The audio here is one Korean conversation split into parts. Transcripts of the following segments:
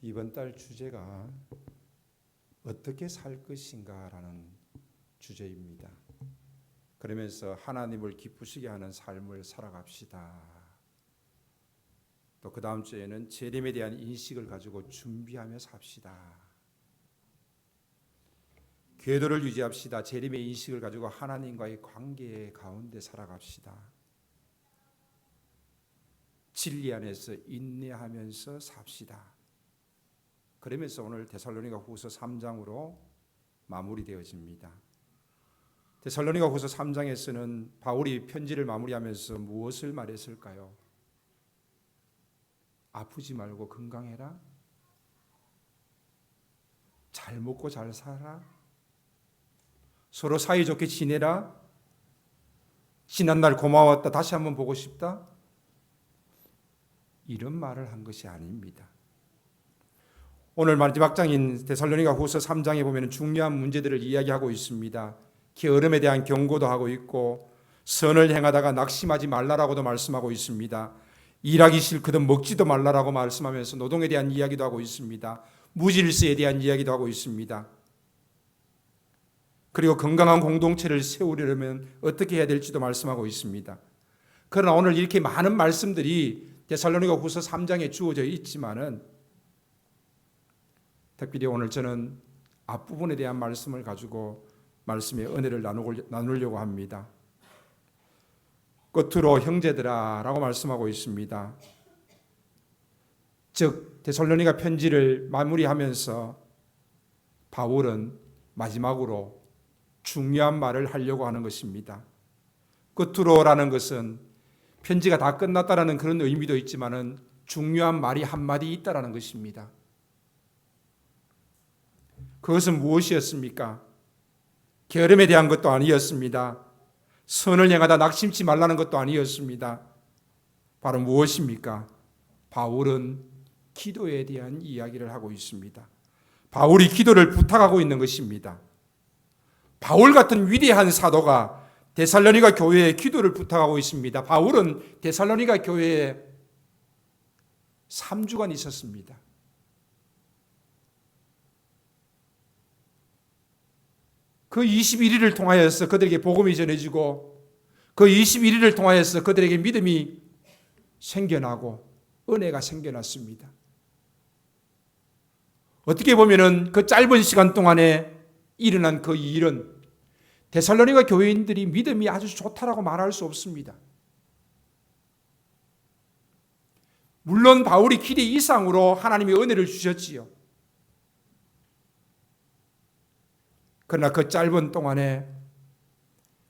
이번 달 주제가 어떻게 살 것인가라는 주제입니다. 그러면서 하나님을 기쁘시게 하는 삶을 살아갑시다. 또 그 다음 주에는 재림에 대한 인식을 가지고 준비하며 삽시다. 궤도를 유지합시다. 재림의 인식을 가지고 하나님과의 관계 가운데 살아갑시다. 진리 안에서 인내하면서 삽시다. 그러면서 오늘 데살로니가 후서 3장으로 마무리되어집니다. 데살로니가 후서 3장에서는 바울이 편지를 마무리하면서 무엇을 말했을까요? 아프지 말고 건강해라. 잘 먹고 잘 살아. 서로 사이좋게 지내라. 지난날 고마웠다. 다시 한번 보고 싶다. 이런 말을 한 것이 아닙니다. 오늘 마지막 장인 데살로니가 후서 3장에 보면 중요한 문제들을 이야기하고 있습니다. 게으름에 대한 경고도 하고 있고 선을 행하다가 낙심하지 말라라고도 말씀하고 있습니다. 일하기 싫거든 먹지도 말라라고 말씀하면서 노동에 대한 이야기도 하고 있습니다. 무질서에 대한 이야기도 하고 있습니다. 그리고 건강한 공동체를 세우려면 어떻게 해야 될지도 말씀하고 있습니다. 그러나 오늘 이렇게 많은 말씀들이 데살로니가 후서 3장에 주어져 있지만은 특별히 오늘 저는 앞부분에 대한 말씀을 가지고 말씀의 은혜를 나누려고 합니다. 끝으로 형제들아 라고 말씀하고 있습니다. 즉 데살로니가 편지를 마무리하면서 바울은 마지막으로 중요한 말을 하려고 하는 것입니다. 끝으로라는 것은 편지가 다 끝났다라는 그런 의미도 있지만은 중요한 말이 한마디 있다라는 것입니다. 그것은 무엇이었습니까? 게으름에 대한 것도 아니었습니다. 선을 행하다 낙심치 말라는 것도 아니었습니다. 바로 무엇입니까? 바울은 기도에 대한 이야기를 하고 있습니다. 바울이 기도를 부탁하고 있는 것입니다. 바울 같은 위대한 사도가 데살로니가 교회에 기도를 부탁하고 있습니다. 바울은 데살로니가 교회에 3주간 있었습니다. 그 21일을 통하여서 그들에게 복음이 전해지고 그 21일을 통하여서 그들에게 믿음이 생겨나고 은혜가 생겨났습니다. 어떻게 보면은 그 짧은 시간 동안에 일어난 그 일은 데살로니가 교회인들이 믿음이 아주 좋다라고 말할 수 없습니다. 물론 바울이 기대 이상으로 하나님의 은혜를 주셨지요. 그러나 그 짧은 동안에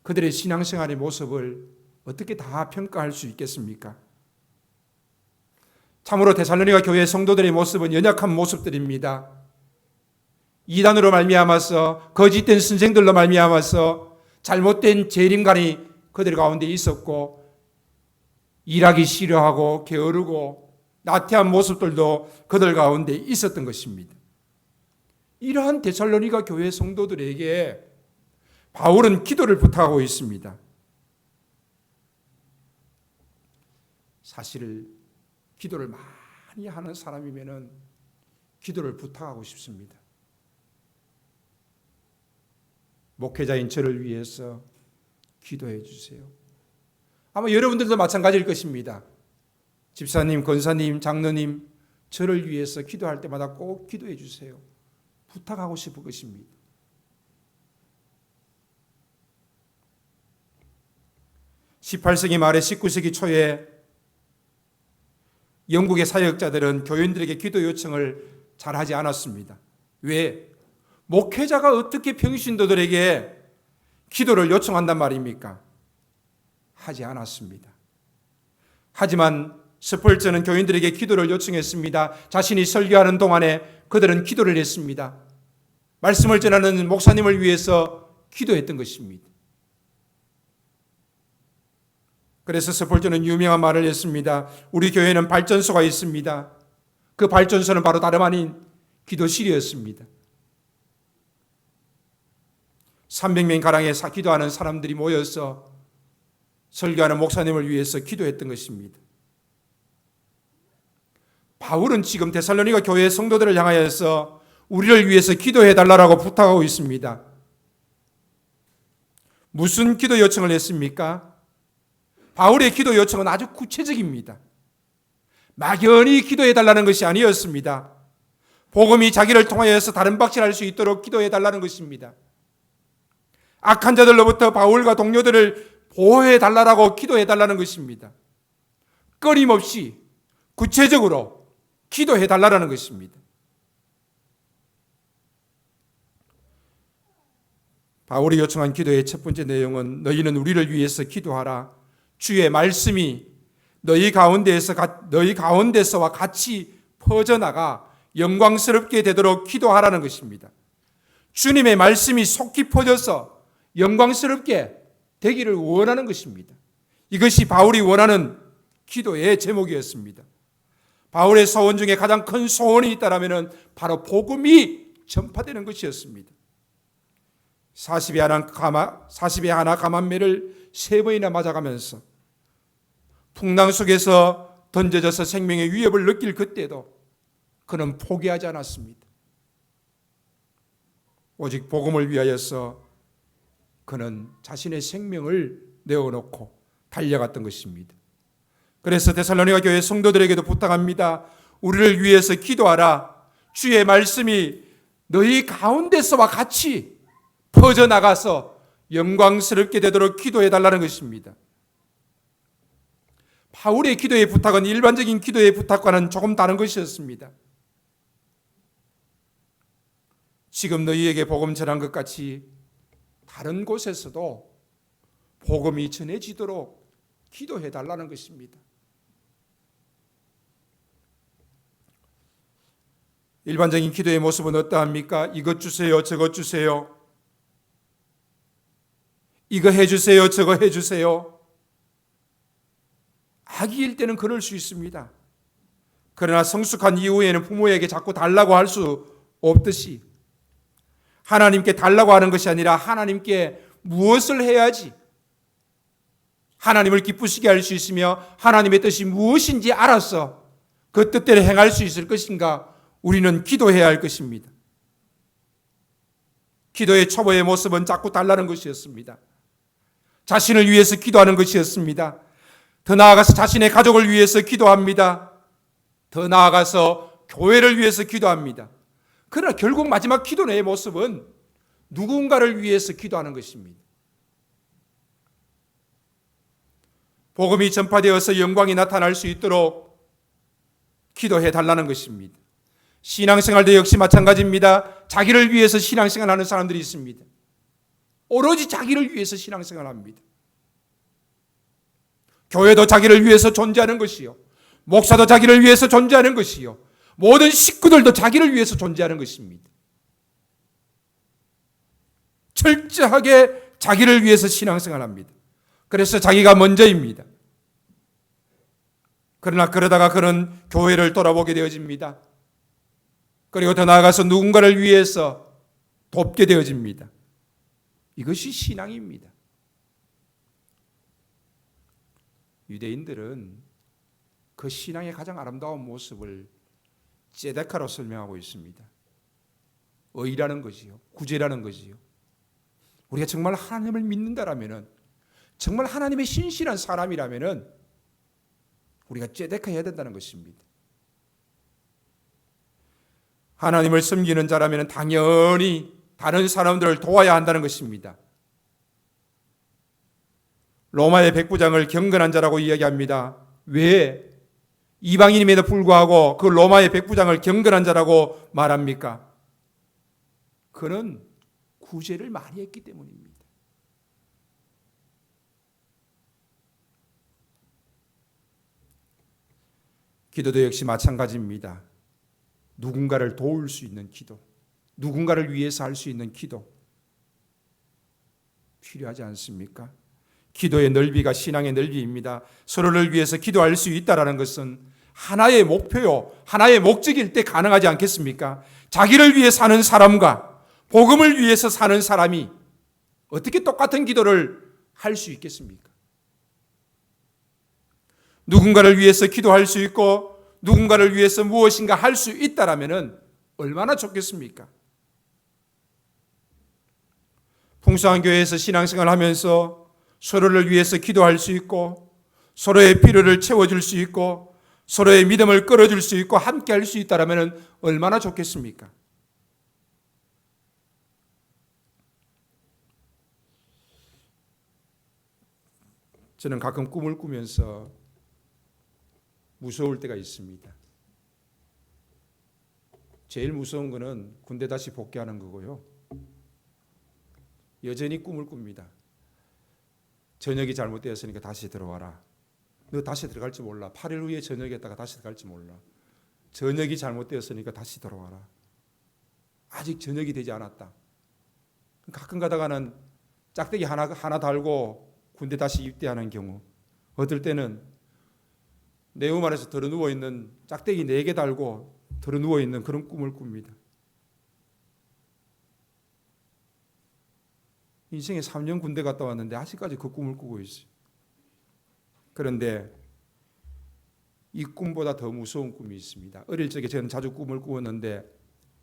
그들의 신앙생활의 모습을 어떻게 다 평가할 수 있겠습니까? 참으로 데살로니가 교회 성도들의 모습은 연약한 모습들입니다. 이단으로 말미암아서 거짓된 선생들로 말미암아서 잘못된 재림관이 그들 가운데 있었고 일하기 싫어하고 게으르고 나태한 모습들도 그들 가운데 있었던 것입니다. 이러한 데살로니가 교회 성도들에게 바울은 기도를 부탁하고 있습니다. 사실 기도를 많이 하는 사람이면은 기도를 부탁하고 싶습니다. 목회자인 저를 위해서 기도해 주세요. 아마 여러분들도 마찬가지일 것입니다. 집사님, 권사님, 장로님, 저를 위해서 기도할 때마다 꼭 기도해 주세요. 부탁하고 싶은 것입니다. (18세기) 말에 (19세기) 초에 영국의 사역자들은 교인들에게 기도 요청을 잘하지 않았습니다. 왜? 목회자가 어떻게 평신도들에게 기도를 요청한단 말입니까? 하지 않았습니다. 하지만 스펄전은 교인들에게 기도를 요청했습니다. 자신이 설교하는 동안에 그들은 기도를 했습니다. 말씀을 전하는 목사님을 위해서 기도했던 것입니다. 그래서 스펄전은 유명한 말을 했습니다. 우리 교회는 발전소가 있습니다. 그 발전소는 바로 다름 아닌 기도실이었습니다. 300명가량의 기도하는 사람들이 모여서 설교하는 목사님을 위해서 기도했던 것입니다. 바울은 지금 데살로니가 교회 성도들을 향하여서 우리를 위해서 기도해 달라고 부탁하고 있습니다. 무슨 기도 요청을 했습니까? 바울의 기도 요청은 아주 구체적입니다. 막연히 기도해 달라는 것이 아니었습니다. 복음이 자기를 통하여서 다른 박질할 수 있도록 기도해 달라는 것입니다. 악한 자들로부터 바울과 동료들을 보호해 달라고 기도해 달라는 것입니다. 끊임없이 구체적으로 기도해 달라는 것입니다. 바울이 요청한 기도의 첫 번째 내용은 너희는 우리를 위해서 기도하라. 주의 말씀이 너희 가운데서와 같이 퍼져나가 영광스럽게 되도록 기도하라는 것입니다. 주님의 말씀이 속히 퍼져서 영광스럽게 되기를 원하는 것입니다. 이것이 바울이 원하는 기도의 제목이었습니다. 바울의 소원 중에 가장 큰 소원이 있다면 바로 복음이 전파되는 것이었습니다. 40에 하나 가만매를 3번이나 맞아가면서 풍랑 속에서 던져져서 생명의 위협을 느낄 그때도 그는 포기하지 않았습니다. 오직 복음을 위하여서 그는 자신의 생명을 내어놓고 달려갔던 것입니다. 그래서 데살로니가 교회 성도들에게도 부탁합니다. 우리를 위해서 기도하라. 주의 말씀이 너희 가운데서와 같이 퍼져나가서 영광스럽게 되도록 기도해 달라는 것입니다. 바울의 기도의 부탁은 일반적인 기도의 부탁과는 조금 다른 것이었습니다. 지금 너희에게 복음 전한 것 같이 다른 곳에서도 복음이 전해지도록 기도해 달라는 것입니다. 일반적인 기도의 모습은 어떠합니까? 이것 주세요, 저것 주세요. 이거 해주세요, 저거 해주세요. 아기일 때는 그럴 수 있습니다. 그러나 성숙한 이후에는 부모에게 자꾸 달라고 할 수 없듯이 하나님께 달라고 하는 것이 아니라 하나님께 무엇을 해야지 하나님을 기쁘시게 할 수 있으며 하나님의 뜻이 무엇인지 알아서 그 뜻대로 행할 수 있을 것인가 우리는 기도해야 할 것입니다. 기도의 초보의 모습은 자꾸 달라는 것이었습니다. 자신을 위해서 기도하는 것이었습니다. 더 나아가서 자신의 가족을 위해서 기도합니다. 더 나아가서 교회를 위해서 기도합니다. 그러나 결국 마지막 기도의 모습은 누군가를 위해서 기도하는 것입니다. 복음이 전파되어서 영광이 나타날 수 있도록 기도해 달라는 것입니다. 신앙생활도 역시 마찬가지입니다. 자기를 위해서 신앙생활하는 사람들이 있습니다. 오로지 자기를 위해서 신앙생활합니다. 교회도 자기를 위해서 존재하는 것이요, 목사도 자기를 위해서 존재하는 것이요, 모든 식구들도 자기를 위해서 존재하는 것입니다. 철저하게 자기를 위해서 신앙생활합니다. 그래서 자기가 먼저입니다. 그러나 그러다가 그는 교회를 돌아보게 되어집니다. 그리고 더 나아가서 누군가를 위해서 돕게 되어집니다. 이것이 신앙입니다. 유대인들은 그 신앙의 가장 아름다운 모습을 ጼ데카로 설명하고 있습니다. 의라는 것이요, 구제라는 것이요. 우리가 정말 하나님을 믿는다라면은, 정말 하나님의 신실한 사람이라면은 우리가 ጼ데카 해야 된다는 것입니다. 하나님을 섬기는 자라면 당연히 다른 사람들을 도와야 한다는 것입니다. 로마의 백부장을 경건한 자라고 이야기합니다. 왜 이방인임에도 불구하고 그 로마의 백부장을 경건한 자라고 말합니까? 그는 구제를 많이 했기 때문입니다. 기도도 역시 마찬가지입니다. 누군가를 도울 수 있는 기도, 누군가를 위해서 할 수 있는 기도 필요하지 않습니까? 기도의 넓이가 신앙의 넓이입니다. 서로를 위해서 기도할 수 있다는 것은 하나의 목표요, 하나의 목적일 때 가능하지 않겠습니까? 자기를 위해 사는 사람과 복음을 위해서 사는 사람이 어떻게 똑같은 기도를 할 수 있겠습니까? 누군가를 위해서 기도할 수 있고 누군가를 위해서 무엇인가 할 수 있다라면 얼마나 좋겠습니까? 풍성한 교회에서 신앙생활을 하면서 서로를 위해서 기도할 수 있고 서로의 필요를 채워줄 수 있고 서로의 믿음을 끌어줄 수 있고 함께 할 수 있다라면 얼마나 좋겠습니까? 저는 가끔 꿈을 꾸면서 무서울 때가 있습니다. 제일 무서운 거는 군대 다시 복귀하는 거고요. 여전히 꿈을 꿉니다. 저녁이 잘못되었으니까 다시 들어와라. 너 다시 들어갈지 몰라. 8일 후에 저녁에다가 다시 들어갈지 몰라. 저녁이 잘못되었으니까 다시 들어와라. 아직 저녁이 되지 않았다. 가끔 가다가는 짝대기 하나 달고 군대 다시 입대하는 경우, 어떨 때는 내음 안에서 들어 누워 있는 짝대기 4개 달고 들어 누워 있는 그런 꿈을 꿉니다. 인생에 3년 군대 갔다 왔는데 아직까지 그 꿈을 꾸고 있어요. 그런데 이 꿈보다 더 무서운 꿈이 있습니다. 어릴 적에 저는 자주 꿈을 꾸었는데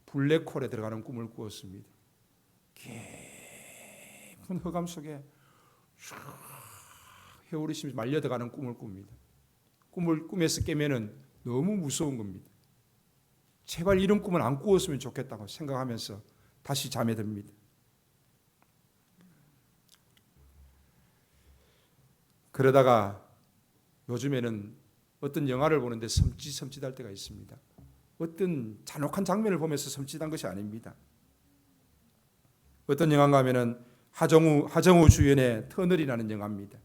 블랙홀에 들어가는 꿈을 꾸었습니다. 깊은 흑암 속에 해오르시면서 말려 들어가는 꿈을 꿉니다. 꿈을 꿈에서 깨면은 너무 무서운 겁니다. 제발 이런 꿈을 안 꾸었으면 좋겠다고 생각하면서 다시 잠에 듭니다. 그러다가 요즘에는 어떤 영화를 보는데 섬찟할 때가 있습니다. 어떤 잔혹한 장면을 보면서 섬찟한 것이 아닙니다. 어떤 영화인가 하면은 하정우 주연의 터널이라는 영화입니다.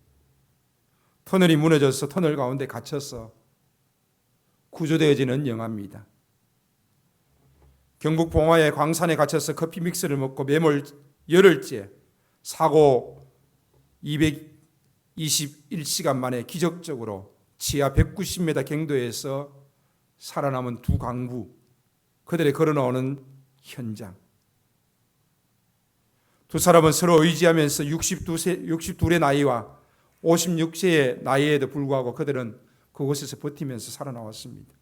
터널이 무너져서 터널 가운데 갇혀서 구조되어지는 영화입니다. 경북 봉화의 광산에 갇혀서 커피 믹스를 먹고 매몰 열흘째 사고 221시간 만에 기적적으로 지하 190m 갱도에서 살아남은 두 강부, 그들이 걸어나오는 현장. 두 사람은 서로 의지하면서 62의 나이와 56세의 나이에도 불구하고 그들은 그곳에서 버티면서 살아나왔습니다.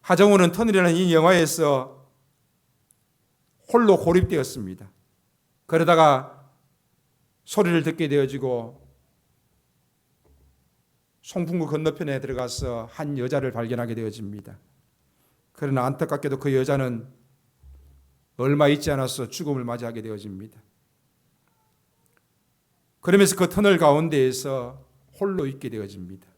하정우는 터널이라는 이 영화에서 홀로 고립되었습니다. 그러다가 소리를 듣게 되어지고 송풍구 건너편에 들어가서 한 여자를 발견하게 되어집니다. 그러나 안타깝게도 그 여자는 얼마 있지 않아서 죽음을 맞이하게 되어집니다. 그러면서 그 터널 가운데에서 홀로 있게 되어집니다.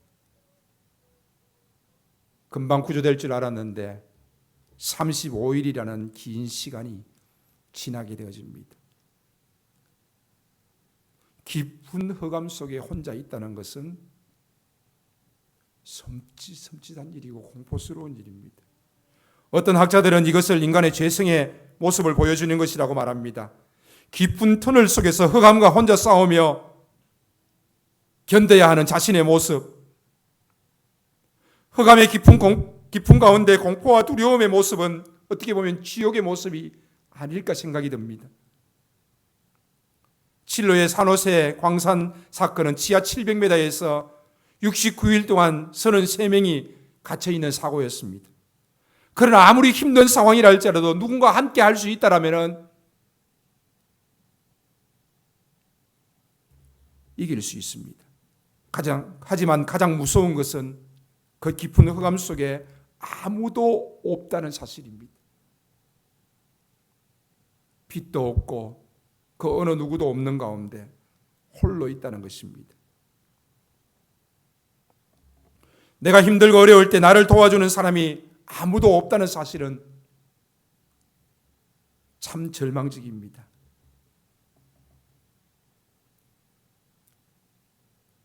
금방 구조될 줄 알았는데 35일이라는 긴 시간이 지나게 되어집니다. 깊은 흑암 속에 혼자 있다는 것은 섬찟한 일이고 공포스러운 일입니다. 어떤 학자들은 이것을 인간의 죄성의 모습을 보여주는 것이라고 말합니다. 깊은 터널 속에서 흑암과 혼자 싸우며 견뎌야 하는 자신의 모습, 흑암의 깊은 가운데 공포와 두려움의 모습은 어떻게 보면 지옥의 모습이 아닐까 생각이 듭니다. 칠로의 산호세 광산 사건은 지하 700m에서 69일 동안 33명이 갇혀있는 사고였습니다. 그러나 아무리 힘든 상황이라 할지라도 누군가 함께 할 수 있다면 이길 수 있습니다. 하지만 가장 무서운 것은 그 깊은 흑암 속에 아무도 없다는 사실입니다. 빛도 없고 그 어느 누구도 없는 가운데 홀로 있다는 것입니다. 내가 힘들고 어려울 때 나를 도와주는 사람이 아무도 없다는 사실은 참 절망적입니다.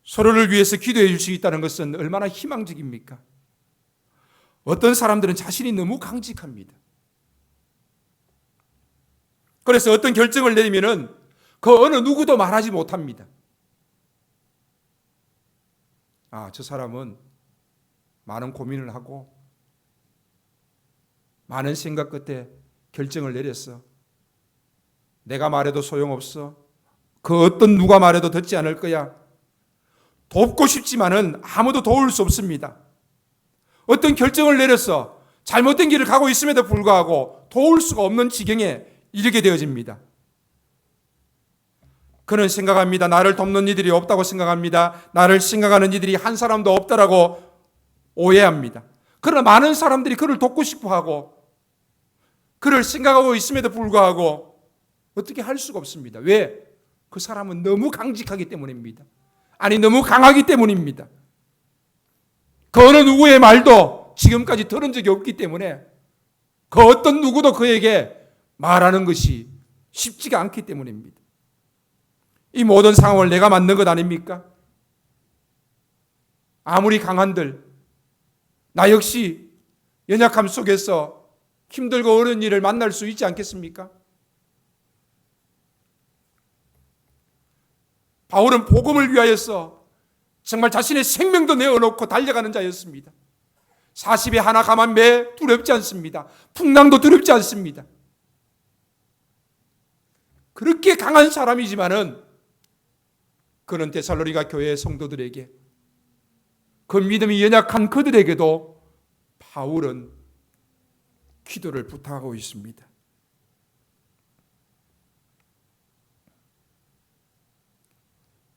서로를 위해서 기도해 줄 수 있다는 것은 얼마나 희망적입니까? 어떤 사람들은 자신이 너무 강직합니다. 그래서 어떤 결정을 내리면은 그 어느 누구도 말하지 못합니다. 저 사람은 많은 고민을 하고 많은 생각 끝에 결정을 내렸어. 내가 말해도 소용없어. 그 어떤 누가 말해도 듣지 않을 거야. 돕고 싶지만은 아무도 도울 수 없습니다. 어떤 결정을 내려서 잘못된 길을 가고 있음에도 불구하고 도울 수가 없는 지경에 이르게 되어집니다. 그는 생각합니다. 나를 돕는 이들이 없다고 생각합니다. 나를 생각하는 이들이 한 사람도 없다라고 오해합니다. 그러나 많은 사람들이 그를 돕고 싶어하고 그를 생각하고 있음에도 불구하고 어떻게 할 수가 없습니다. 왜? 그 사람은 너무 강직하기 때문입니다. 아니, 너무 강하기 때문입니다. 그 어느 누구의 말도 지금까지 들은 적이 없기 때문에 그 어떤 누구도 그에게 말하는 것이 쉽지가 않기 때문입니다. 이 모든 상황을 내가 만든 것 아닙니까? 아무리 강한들, 나 역시 연약함 속에서 힘들고 어려운 일을 만날 수 있지 않겠습니까? 바울은 복음을 위하여서 정말 자신의 생명도 내어놓고 달려가는 자였습니다. 40에 하나 가만 매 두렵지 않습니다. 풍랑도 두렵지 않습니다. 그렇게 강한 사람이지만은 그는 데살로니가 교회의 성도들에게, 그 믿음이 연약한 그들에게도 바울은 기도를 부탁하고 있습니다.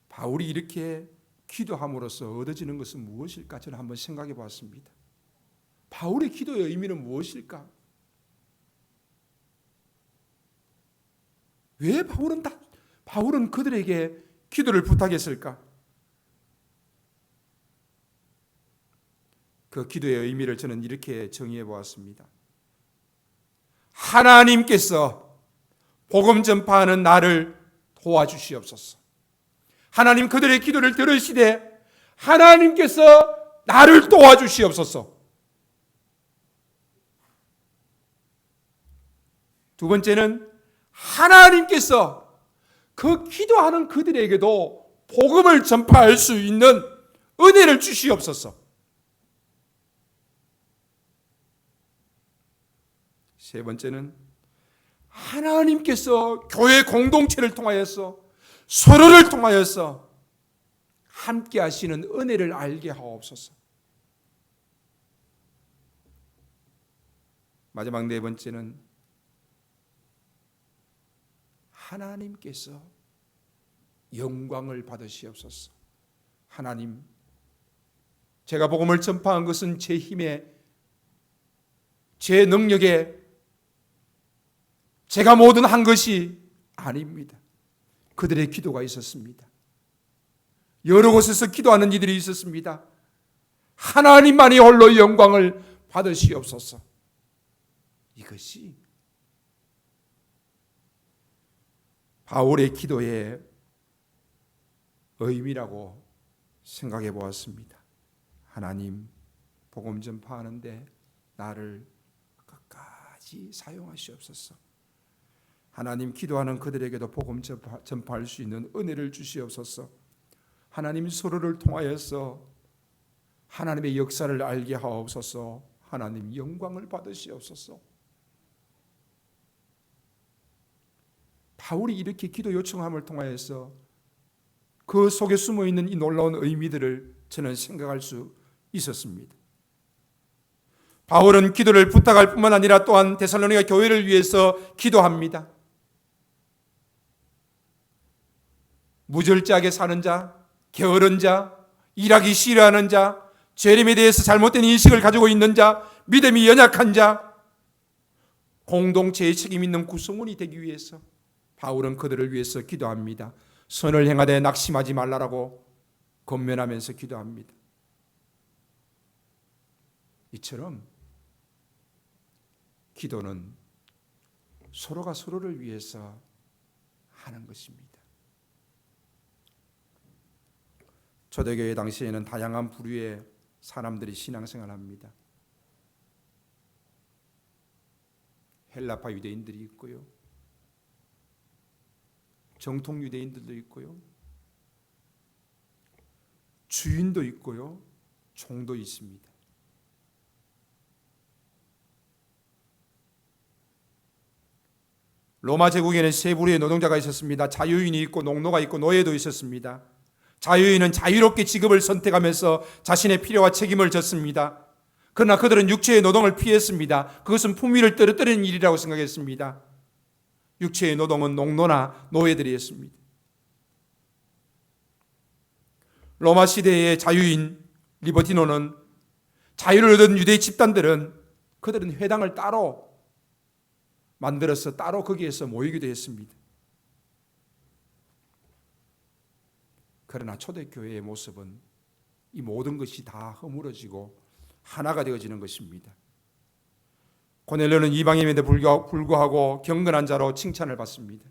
바울이 이렇게 기도함으로써 얻어지는 것은 무엇일까? 저는 한번 생각해 보았습니다. 바울의 기도의 의미는 무엇일까? 왜 바울은 그들에게 기도를 부탁했을까? 그 기도의 의미를 저는 이렇게 정의해 보았습니다. 하나님께서 복음 전파하는 나를 도와주시옵소서. 하나님 그들의 기도를 들으시되 하나님께서 나를 도와주시옵소서. 두 번째는 하나님께서 그 기도하는 그들에게도 복음을 전파할 수 있는 은혜를 주시옵소서. 세 번째는 하나님께서 교회 공동체를 통하여서 서로를 통하여서 함께 하시는 은혜를 알게 하옵소서. 마지막 네 번째는 하나님께서 영광을 받으시옵소서. 하나님, 제가 복음을 전파한 것은 제 힘에, 제 능력에 제가 모든 한 것이 아닙니다. 그들의 기도가 있었습니다. 여러 곳에서 기도하는 이들이 있었습니다. 하나님만이 홀로 영광을 받으시옵소서. 이것이 바울의 기도의 의미라고 생각해 보았습니다. 하나님, 복음 전파하는데 나를 끝까지 사용하시옵소서. 하나님, 기도하는 그들에게도 복음 전파할 수 있는 은혜를 주시옵소서. 하나님, 서로를 통하여서 하나님의 역사를 알게 하옵소서. 하나님, 영광을 받으시옵소서. 바울이 이렇게 기도 요청함을 통하여서 그 속에 숨어있는 이 놀라운 의미들을 저는 생각할 수 있었습니다. 바울은 기도를 부탁할 뿐만 아니라 또한 데살로니가 교회를 위해서 기도합니다. 무절제하게 사는 자, 게으른 자, 일하기 싫어하는 자, 죄됨에 대해서 잘못된 인식을 가지고 있는 자, 믿음이 연약한 자, 공동체의 책임 있는 구성원이 되기 위해서 바울은 그들을 위해서 기도합니다. 선을 행하되 낙심하지 말라라고 권면하면서 기도합니다. 이처럼 기도는 서로가 서로를 위해서 하는 것입니다. 초대교회 당시에는 다양한 부류의 사람들이 신앙생활을 합니다. 헬라파 유대인들이 있고요, 정통 유대인들도 있고요, 주인도 있고요, 종도 있습니다. 로마 제국에는 세 부류의 노동자가 있었습니다. 자유인이 있고 농노가 있고 노예도 있었습니다. 자유인은 자유롭게 직업을 선택하면서 자신의 필요와 책임을 졌습니다. 그러나 그들은 육체의 노동을 피했습니다. 그것은 품위를 떨어뜨리는 일이라고 생각했습니다. 육체의 노동은 농노나 노예들이었습니다. 로마 시대의 자유인 리버티노는 자유를 얻은 유대 집단들은 그들은 회당을 따로 만들어서 따로 거기에서 모이기도 했습니다. 그러나 초대교회의 모습은 이 모든 것이 다 허물어지고 하나가 되어지는 것입니다. 고넬료는 이방인임에도 불구하고 경건한 자로 칭찬을 받습니다.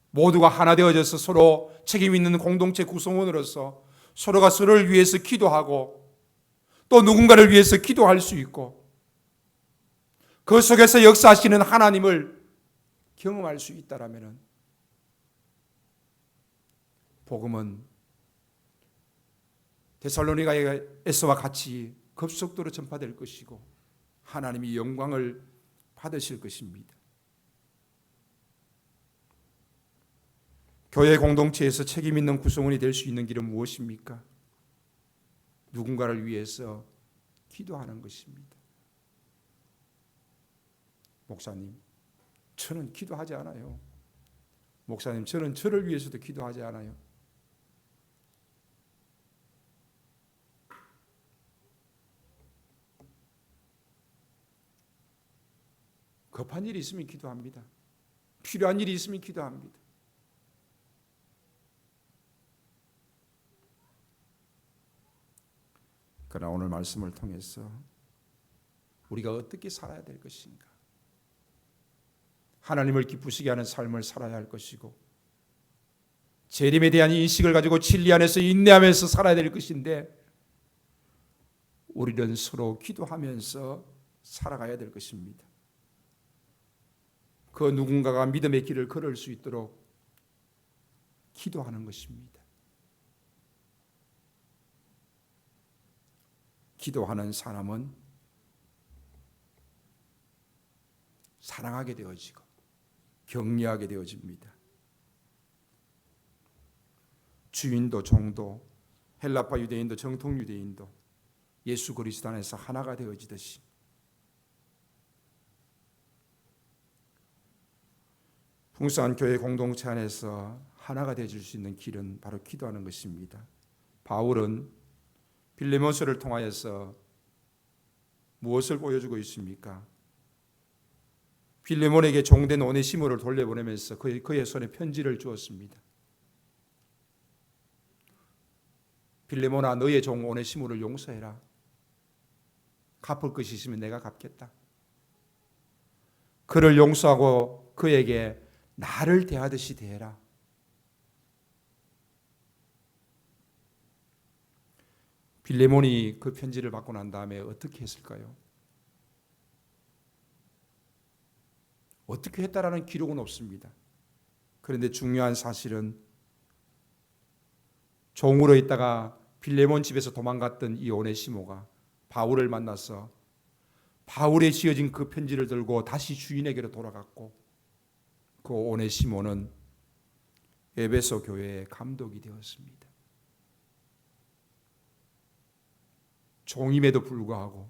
모두가 하나 되어져서 서로 책임 있는 공동체 구성원으로서 서로가 서로를 위해서 기도하고 또 누군가를 위해서 기도할 수 있고 그 속에서 역사하시는 하나님을 경험할 수 있다라면 복음은 데살로니가에서와 같이 급속도로 전파될 것이고 하나님이 영광을 받으실 것입니다. 교회 공동체에서 책임 있는 구성원이 될 수 있는 길은 무엇입니까? 누군가를 위해서 기도하는 것입니다. 목사님, 저는 기도하지 않아요. 목사님, 저는 저를 위해서도 기도하지 않아요. 급한 일이 있으면 기도합니다. 필요한 일이 있으면 기도합니다. 그러나 오늘 말씀을 통해서 우리가 어떻게 살아야 될 것인가? 하나님을 기쁘시게 하는 삶을 살아야 할 것이고 재림에 대한 인식을 가지고 진리 안에서 인내하면서 살아야 될 것인데 우리는 서로 기도하면서 살아가야 될 것입니다. 그 누군가가 믿음의 길을 걸을 수 있도록 기도하는 것입니다. 기도하는 사람은 사랑하게 되어지고 격려하게 되어집니다. 주인도 종도 헬라파 유대인도 정통 유대인도 예수 그리스도 안에서 하나가 되어지듯이 풍성한 교회 공동체 안에서 하나가 되어질 수 있는 길은 바로 기도하는 것입니다. 바울은 빌레몬서를 통하여서 무엇을 보여주고 있습니까? 빌레몬에게 종된 오네시모를 돌려보내면서 그의 손에 편지를 주었습니다. 빌레몬아, 너의 종 오네시모를 용서해라. 갚을 것이 있으면 내가 갚겠다. 그를 용서하고 그에게 나를 대하듯이 대해라. 빌레몬이 그 편지를 받고 난 다음에 어떻게 했을까요? 어떻게 했다라는 기록은 없습니다. 그런데 중요한 사실은 종으로 있다가 빌레몬 집에서 도망갔던 이 오네시모가 바울을 만나서 바울에 지어진 그 편지를 들고 다시 주인에게로 돌아갔고 그 오네시모는 에베소 교회의 감독이 되었습니다. 종임에도 불구하고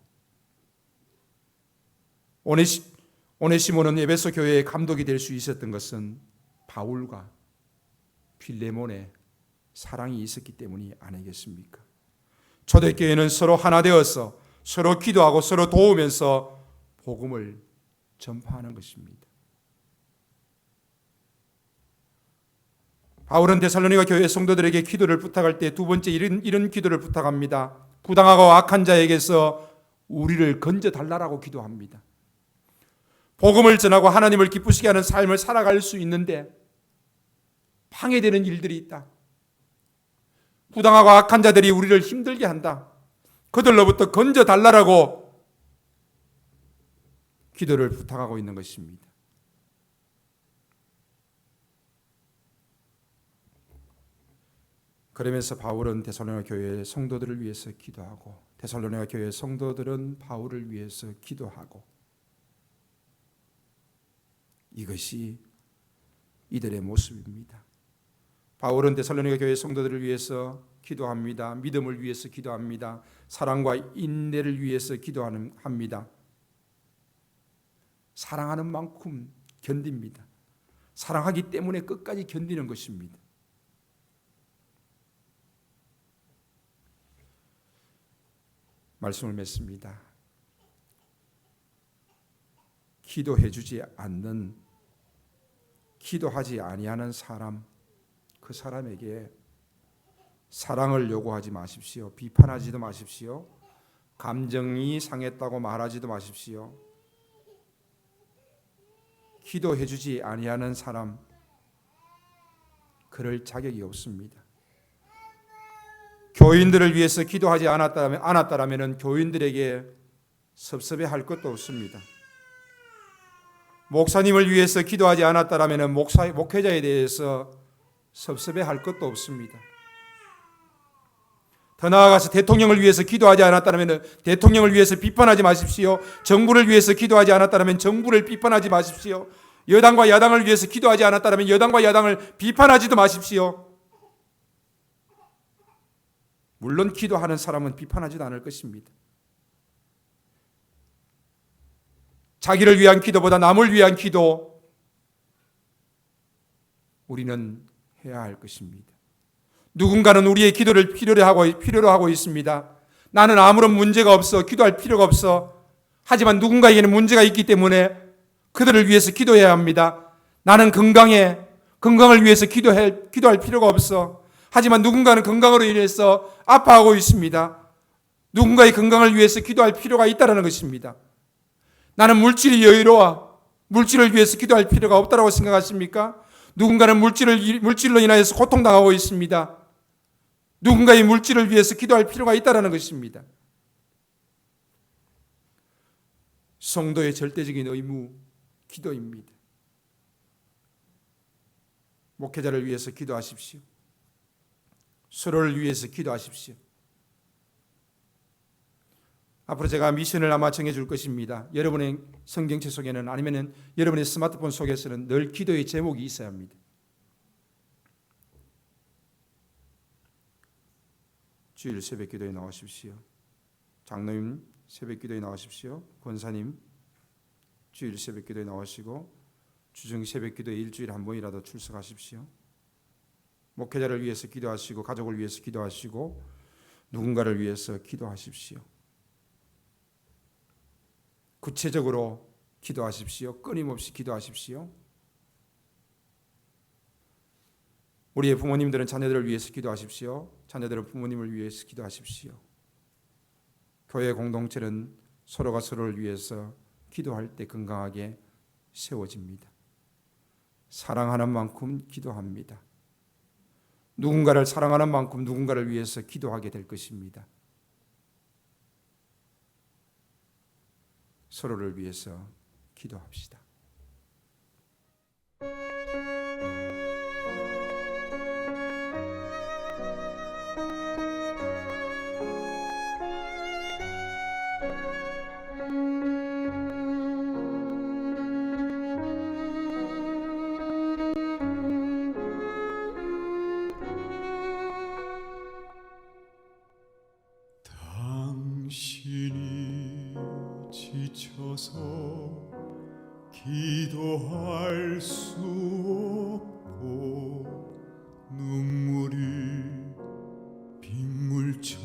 오네시모는 에베소 교회의 감독이 될 수 있었던 것은 바울과 빌레몬의 사랑이 있었기 때문이 아니겠습니까? 초대교회는 서로 하나 되어서 서로 기도하고 서로 도우면서 복음을 전파하는 것입니다. 바울은 데살로니가 교회 성도들에게 기도를 부탁할 때 두 번째 이런 기도를 부탁합니다. 부당하고 악한 자에게서 우리를 건져달라고 기도합니다. 복음을 전하고 하나님을 기쁘시게 하는 삶을 살아갈 수 있는데 방해되는 일들이 있다. 부당하고 악한 자들이 우리를 힘들게 한다. 그들로부터 건져달라고 기도를 부탁하고 있는 것입니다. 그러면서 바울은 데살로니가 교회의 성도들을 위해서 기도하고 데살로니가 교회의 성도들은 바울을 위해서 기도하고 이것이 이들의 모습입니다. 바울은 데살로니가 교회 성도들을 위해서 기도합니다. 믿음을 위해서 기도합니다. 사랑과 인내를 위해서 기도합니다. 사랑하는 만큼 견딥니다. 사랑하기 때문에 끝까지 견디는 것입니다. 말씀을 맺습니다. 기도해주지 않는, 기도하지 아니하는 사람, 그 사람에게 사랑을 요구하지 마십시오. 비판하지도 마십시오. 감정이 상했다고 말하지도 마십시오. 기도해주지 아니하는 사람, 그럴 자격이 없습니다. 교인들을 위해서 기도하지 않았다면 교인들에게 섭섭해할 것도 없습니다. 목사님을 위해서 기도하지 않았다면 목회자에 대해서 섭섭해할 것도 없습니다. 더 나아가서 대통령을 위해서 기도하지 않았다면 대통령을 위해서 비판하지 마십시오. 정부를 위해서 기도하지 않았다면 정부를 비판하지 마십시오. 여당과 야당을 위해서 기도하지 않았다면 여당과 야당을 비판하지도 마십시오. 물론 기도하는 사람은 비판하지도 않을 것입니다. 자기를 위한 기도보다 남을 위한 기도, 우리는 해야 할 것입니다. 누군가는 우리의 기도를 필요로 하고 있습니다. 나는 아무런 문제가 없어, 기도할 필요가 없어. 하지만 누군가에게는 문제가 있기 때문에 그들을 위해서 기도해야 합니다. 나는 건강을 위해서 기도할 필요가 없어. 하지만 누군가는 건강으로 인해서 아파하고 있습니다. 누군가의 건강을 위해서 기도할 필요가 있다는 것입니다. 나는 물질이 여유로워, 물질을 위해서 기도할 필요가 없다고 생각하십니까? 누군가는 물질로 인하여서 고통당하고 있습니다. 누군가의 물질을 위해서 기도할 필요가 있다는 것입니다. 성도의 절대적인 의무, 기도입니다. 목회자를 위해서 기도하십시오. 서로를 위해서 기도하십시오. 앞으로 제가 미션을 아마 정해줄 것입니다. 여러분의 성경책 속에는, 아니면 여러분의 스마트폰 속에서는 늘 기도의 제목이 있어야 합니다. 주일 새벽 기도에 나오십시오. 장로님 새벽 기도에 나오십시오. 권사님 주일 새벽 기도에 나오시고 주중 새벽 기도에 일주일에 한 번이라도 출석하십시오. 목회자를 위해서 기도하시고 가족을 위해서 기도하시고 누군가를 위해서 기도하십시오. 구체적으로 기도하십시오. 끊임없이 기도하십시오. 우리의 부모님들은 자녀들을 위해서 기도하십시오. 자녀들은 부모님을 위해서 기도하십시오. 교회 공동체는 서로가 서로를 위해서 기도할 때 건강하게 세워집니다. 사랑하는 만큼 기도합니다. 누군가를 사랑하는 만큼 누군가를 위해서 기도하게 될 것입니다. 서로를 위해서 기도합시다. 당신이 지쳐서 기도할 수 없고 눈물이 빗물처럼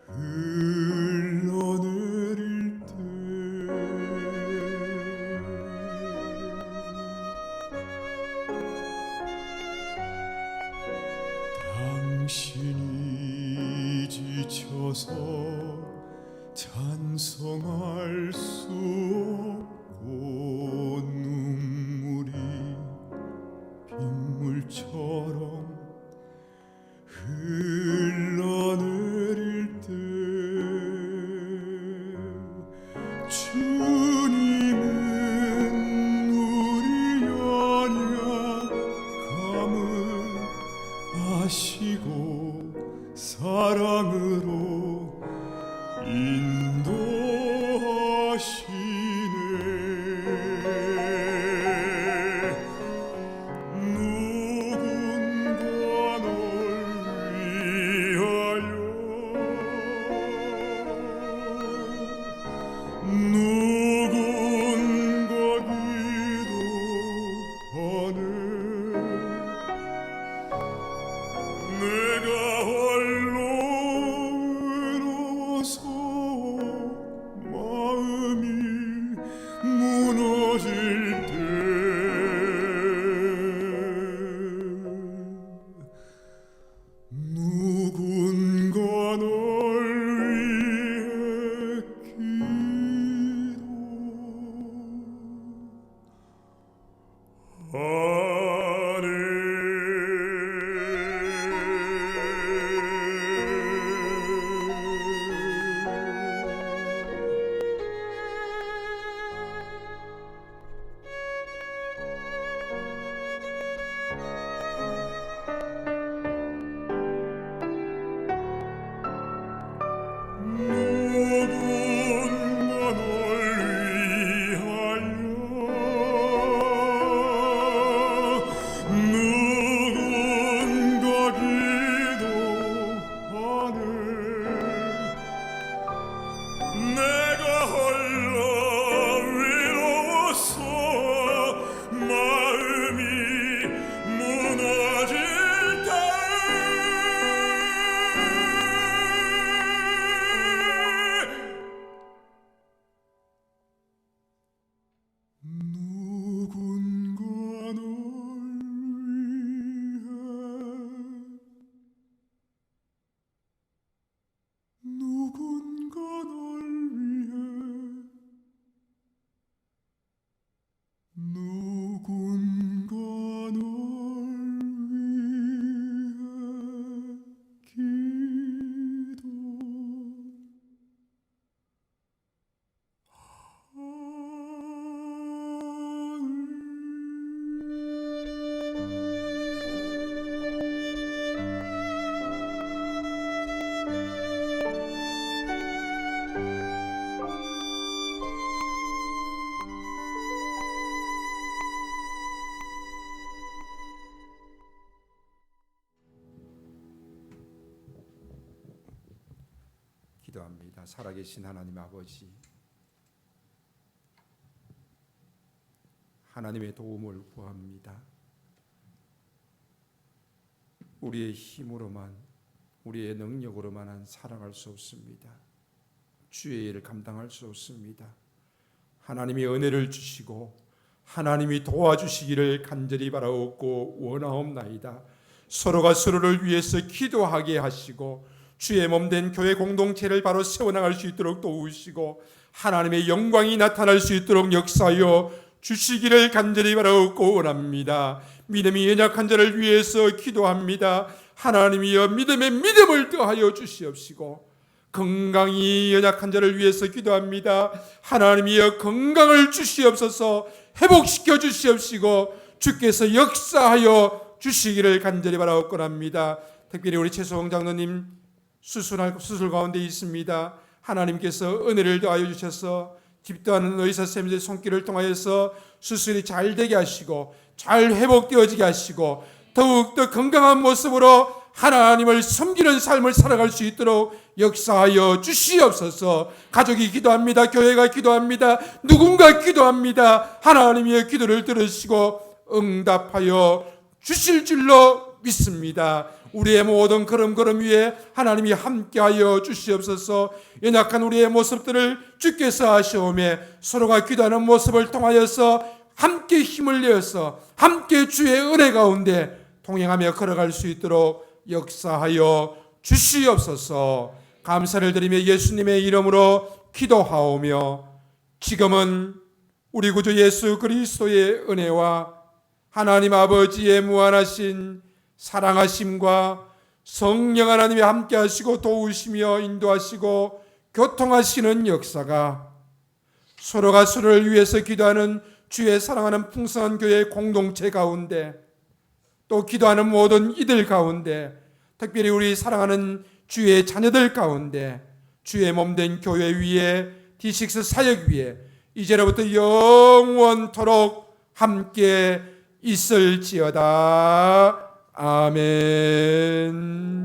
흘러내릴 때 당신이 지쳐서 찬송할 수 없고 눈물이 빗물처럼 흘러내릴 때 주님은 우리 연약함을 아시고 사랑으로 인도하시네. 기도합니다. 살아계신 하나님 아버지, 하나님의 도움을 구합니다. 우리의 힘으로만, 우리의 능력으로만은 살아갈 수 없습니다. 주의 일을 감당할 수 없습니다. 하나님이 은혜를 주시고 하나님이 도와주시기를 간절히 바라옵고 원하옵나이다. 서로가 서로를 위해서 기도하게 하시고 주의 몸된 교회 공동체를 바로 세워나갈 수 있도록 도우시고 하나님의 영광이 나타날 수 있도록 역사하여 주시기를 간절히 바라옵고 원합니다. 믿음이 연약한 자를 위해서 기도합니다. 하나님이여 믿음에 믿음을 더하여 주시옵시고 건강이 연약한 자를 위해서 기도합니다. 하나님이여 건강을 주시옵소서. 회복시켜 주시옵시고 주께서 역사하여 주시기를 간절히 바라옵고 합니다. 특별히 우리 최소홍 장로님 수술 가운데 있습니다. 하나님께서 은혜를 더하여 주셔서 집도하는 의사 선생님의 손길을 통하여서 수술이 잘 되게 하시고 잘 회복되어지게 하시고 더욱더 건강한 모습으로 하나님을 섬기는 삶을 살아갈 수 있도록 역사하여 주시옵소서. 가족이 기도합니다. 교회가 기도합니다. 누군가 기도합니다. 하나님의 기도를 들으시고 응답하여 주실 줄로 믿습니다. 우리의 모든 걸음걸음 위에 하나님이 함께하여 주시옵소서. 연약한 우리의 모습들을 주께서 아시오매 서로가 기도하는 모습을 통하여서 함께 힘을 내어서 함께 주의 은혜 가운데 동행하며 걸어갈 수 있도록 역사하여 주시옵소서. 감사를 드리며 예수님의 이름으로 기도하오며 지금은 우리 구주 예수 그리스도의 은혜와 하나님 아버지의 무한하신 사랑하심과 성령 하나님이 함께 하시고 도우시며 인도하시고 교통하시는 역사가 서로가 서로를 위해서 기도하는 주의 사랑하는 풍성한 교회 공동체 가운데 또 기도하는 모든 이들 가운데 특별히 우리 사랑하는 주의 자녀들 가운데 주의 몸된 교회 위에 D6 사역 위에 이제로부터 영원토록 함께 있을지어다. 아멘.